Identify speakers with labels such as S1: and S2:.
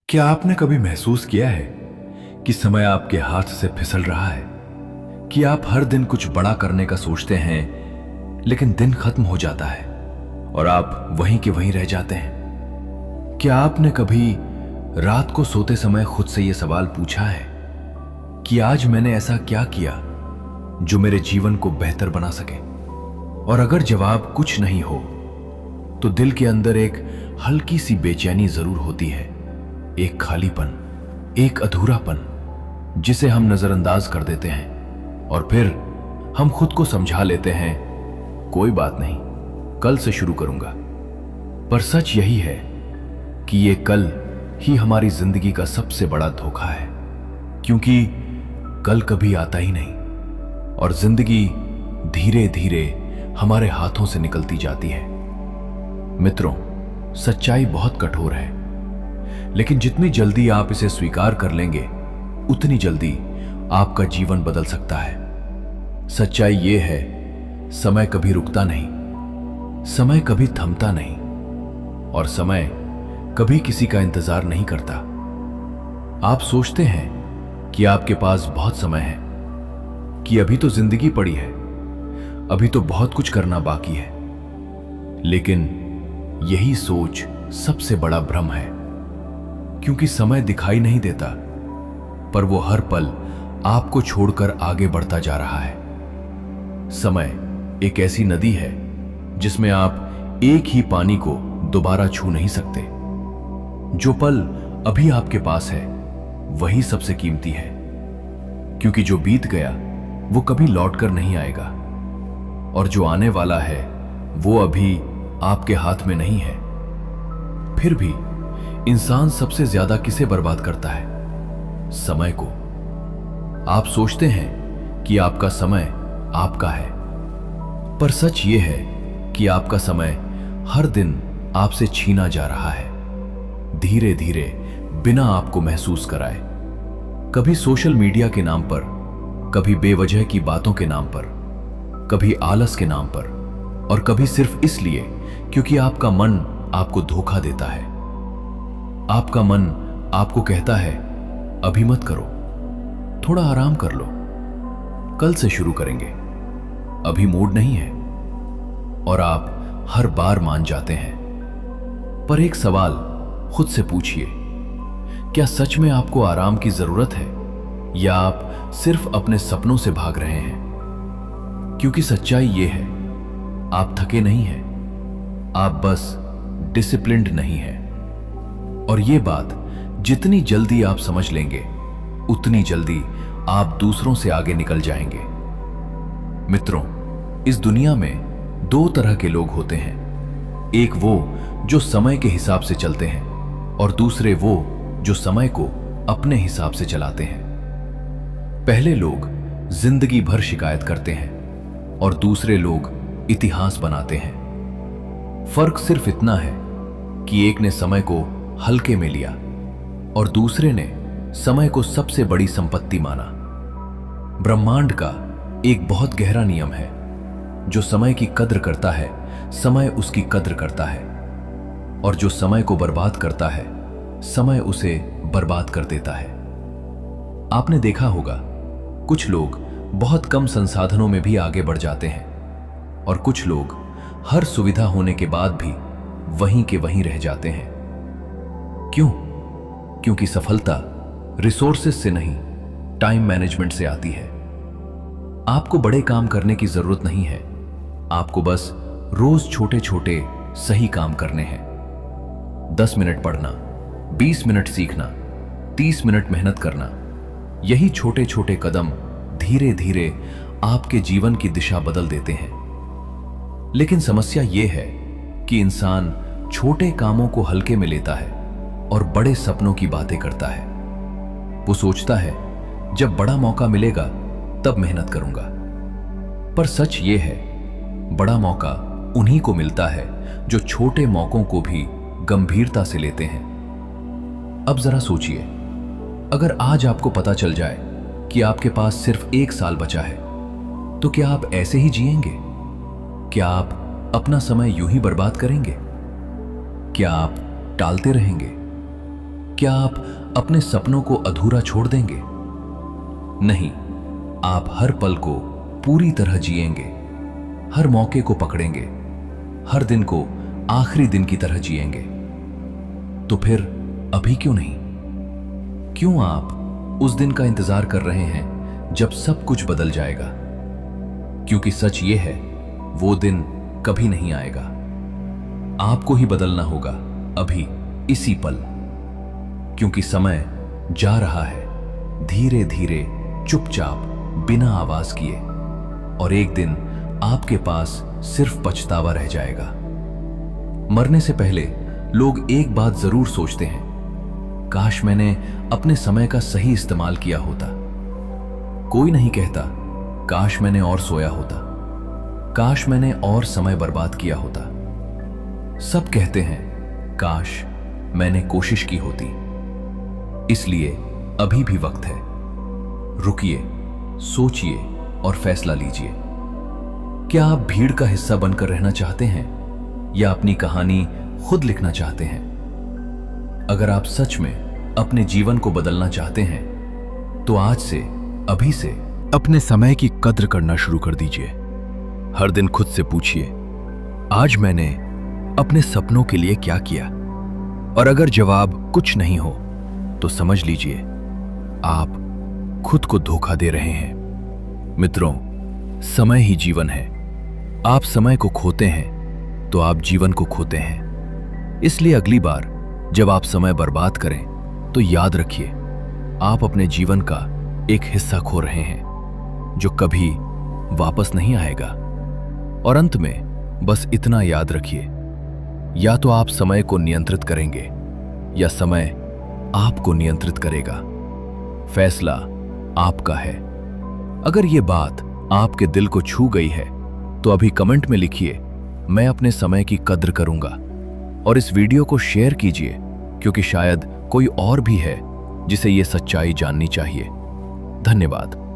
S1: क्या आपने कभी महसूस किया है कि समय आपके हाथ से फिसल रहा है, कि आप हर दिन कुछ बड़ा करने का सोचते हैं लेकिन दिन खत्म हो जाता है और आप वहीं के वहीं रह जाते हैं? क्या आपने कभी रात को सोते समय खुद से यह सवाल पूछा है कि आज मैंने ऐसा क्या किया जो मेरे जीवन को बेहतर बना सके? और अगर जवाब कुछ नहीं हो तो दिल के अंदर एक हल्की सी बेचैनी जरूर होती है, एक खालीपन, एक अधूरापन जिसे हम नजरअंदाज कर देते हैं और फिर हम खुद को समझा लेते हैं, कोई बात नहीं, कल से शुरू करूंगा। पर सच यही है कि ये कल ही हमारी जिंदगी का सबसे बड़ा धोखा है, क्योंकि कल कभी आता ही नहीं और जिंदगी धीरे धीरे हमारे हाथों से निकलती जाती है। मित्रों, सच्चाई बहुत कठोर है, लेकिन जितनी जल्दी आप इसे स्वीकार कर लेंगे उतनी जल्दी आपका जीवन बदल सकता है। सच्चाई यह है, समय कभी रुकता नहीं, समय कभी थमता नहीं और समय कभी किसी का इंतजार नहीं करता। आप सोचते हैं कि आपके पास बहुत समय है, कि अभी तो जिंदगी पड़ी है, अभी तो बहुत कुछ करना बाकी है, लेकिन यही सोच सबसे बड़ा भ्रम है, क्योंकि समय दिखाई नहीं देता, पर वो हर पल आपको छोड़कर आगे बढ़ता जा रहा है। समय एक ऐसी नदी है जिसमें आप एक ही पानी को दोबारा छू नहीं सकते। जो पल अभी आपके पास है वही सबसे कीमती है, क्योंकि जो बीत गया वो कभी लौटकर नहीं आएगा और जो आने वाला है वो अभी आपके हाथ में नहीं है। फिर भी इंसान सबसे ज्यादा किसे बर्बाद करता है? समय को। आप सोचते हैं कि आपका समय आपका है, पर सच ये है कि आपका समय हर दिन आपसे छीना जा रहा है, धीरे धीरे, बिना आपको महसूस कराए। कभी सोशल मीडिया के नाम पर, कभी बेवजह की बातों के नाम पर, कभी आलस के नाम पर और कभी सिर्फ इसलिए क्योंकि आपका मन आपको धोखा देता है। आपका मन आपको कहता है, अभी मत करो, थोड़ा आराम कर लो, कल से शुरू करेंगे, अभी मूड नहीं है, और आप हर बार मान जाते हैं। पर एक सवाल खुद से पूछिए, क्या सच में आपको आराम की जरूरत है या आप सिर्फ अपने सपनों से भाग रहे हैं? क्योंकि सच्चाई यह है, आप थके नहीं हैं, आप बस डिसिप्लिन्ड नहीं हैं। और ये बात जितनी जल्दी आप समझ लेंगे उतनी जल्दी आप दूसरों से आगे निकल जाएंगे। मित्रों, इस दुनिया में दो तरह के लोग होते हैं, एक वो जो समय के हिसाब से चलते हैं और दूसरे वो जो समय को अपने हिसाब से चलाते हैं। पहले लोग जिंदगी भर शिकायत करते हैं और दूसरे लोग इतिहास बनाते हैं। फर्क सिर्फ इतना है कि एक ने समय को हल्के में लिया और दूसरे ने समय को सबसे बड़ी संपत्ति माना। ब्रह्मांड का एक बहुत गहरा नियम है, जो समय की कद्र करता है समय उसकी कद्र करता है, और जो समय को बर्बाद करता है समय उसे बर्बाद कर देता है। आपने देखा होगा, कुछ लोग बहुत कम संसाधनों में भी आगे बढ़ जाते हैं और कुछ लोग हर सुविधा होने के बाद भी वहीं के वहीं रह जाते हैं। क्यों? क्योंकि सफलता रिसोर्सेस से नहीं, टाइम मैनेजमेंट से आती है। आपको बड़े काम करने की जरूरत नहीं है, आपको बस रोज छोटे छोटे सही काम करने हैं। 10 मिनट पढ़ना, 20 मिनट सीखना, 30 मिनट मेहनत करना, यही छोटे छोटे कदम धीरे धीरे आपके जीवन की दिशा बदल देते हैं। लेकिन समस्या यह है कि इंसान छोटे कामों को हल्के में लेता है और बड़े सपनों की बातें करता है। वो सोचता है, जब बड़ा मौका मिलेगा तब मेहनत करूंगा। पर सच ये है, बड़ा मौका उन्हीं को मिलता है जो छोटे मौकों को भी गंभीरता से लेते हैं। अब जरा सोचिए, अगर आज आपको पता चल जाए कि आपके पास सिर्फ 1 साल बचा है, तो क्या आप ऐसे ही जिएंगे? क्या आप अपना समय यूं ही बर्बाद करेंगे? क्या आप टालते रहेंगे? क्या आप अपने सपनों को अधूरा छोड़ देंगे? नहीं, आप हर पल को पूरी तरह जिएंगे, हर मौके को पकड़ेंगे, हर दिन को आखिरी दिन की तरह जिएंगे। तो फिर अभी क्यों नहीं? क्यों आप उस दिन का इंतजार कर रहे हैं जब सब कुछ बदल जाएगा? क्योंकि सच ये है, वो दिन कभी नहीं आएगा। आपको ही बदलना होगा अभी, इसी पल। क्योंकि समय जा रहा है धीरे धीरे, चुपचाप, बिना आवाज किए, और एक दिन आपके पास सिर्फ पछतावा रह जाएगा। मरने से पहले लोग एक बात जरूर सोचते हैं, काश मैंने अपने समय का सही इस्तेमाल किया होता। कोई नहीं कहता काश मैंने और सोया होता, काश मैंने और समय बर्बाद किया होता। सब कहते हैं काश मैंने कोशिश की होती। इसलिए अभी भी वक्त है। रुकिए, सोचिए और फैसला लीजिए। क्या आप भीड़ का हिस्सा बनकर रहना चाहते हैं या अपनी कहानी खुद लिखना चाहते हैं? अगर आप सच में अपने जीवन को बदलना चाहते हैं तो आज से, अभी से अपने समय की कद्र करना शुरू कर दीजिए। हर दिन खुद से पूछिए, आज मैंने अपने सपनों के लिए क्या किया? और अगर जवाब कुछ नहीं हो तो समझ लीजिए आप खुद को धोखा दे रहे हैं। मित्रों, समय ही जीवन है। आप समय को खोते हैं तो आप जीवन को खोते हैं। इसलिए अगली बार जब आप समय बर्बाद करें तो याद रखिए, आप अपने जीवन का एक हिस्सा खो रहे हैं जो कभी वापस नहीं आएगा। और अंत में बस इतना याद रखिए, या तो आप समय को नियंत्रित करेंगे या समय आपको नियंत्रित करेगा। फैसला आपका है। अगर ये बात आपके दिल को छू गई है तो अभी कमेंट में लिखिए, मैं अपने समय की कद्र करूंगा। और इस वीडियो को शेयर कीजिए, क्योंकि शायद कोई और भी है जिसे ये सच्चाई जाननी चाहिए। धन्यवाद।